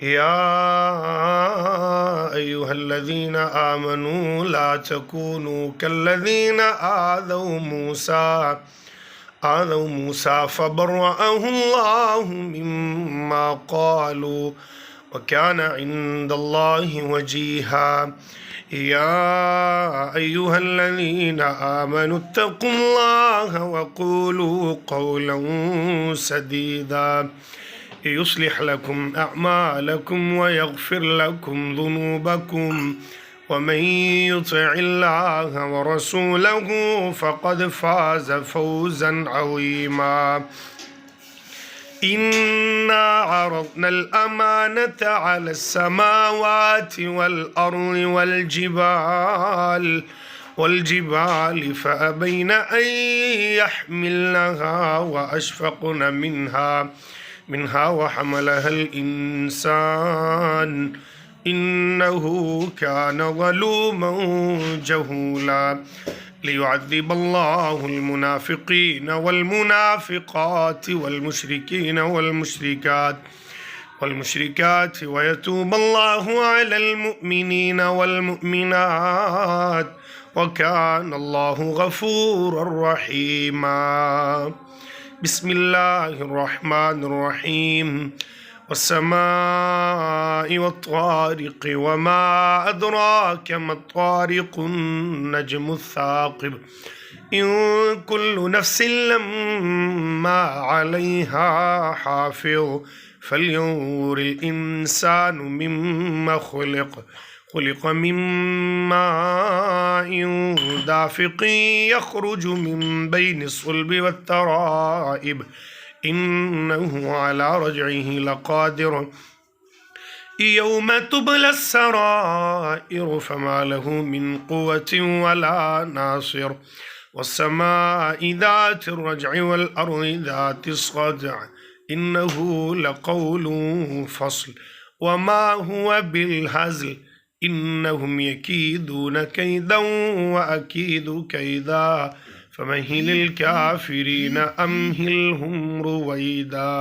يا أيها الذين آمنوا لا تكونوا كالذين آذوا موسى فبرأه الله مما قالوا وكان عند الله وجيها. يا أيها الذين آمنوا اتقوا الله وقولوا قولا سديدا يصلح لكم أعمالكم ويغفر لكم ذنوبكم ومن يطع الله ورسوله فقد فاز فوزا عظيما. إنا عرضنا الأمانة على السماوات والأرض والجبال فأبين أن يحملنها وأشفقن منها وحملها الإنسان إنه كان ظلوما جهولا. ليعذب الله المنافقين والمنافقات والمشركين والمشركات ويتوب الله على المؤمنين والمؤمنات وكان الله غفورا رحيما. بسم الله الرحمن الرحيم. والسماء والطارق وما أدراك ما الطارق النجم الثاقب إن كل نفس لما عليها حافظ فلينظر الإنسان مما خلق من ماء دافق يخرج من بين الصلب والترائب إنه على رجعه لقادر يوم تبلى السرائر فما له من قوة ولا ناصر. والسماء ذات الرجع والأرض ذات الصدع إنه لقول فصل وما هو بالهزل إنهم يكيدون كيدا وأكيد كيدا فمهل الكافرين أمهلهم رويدا.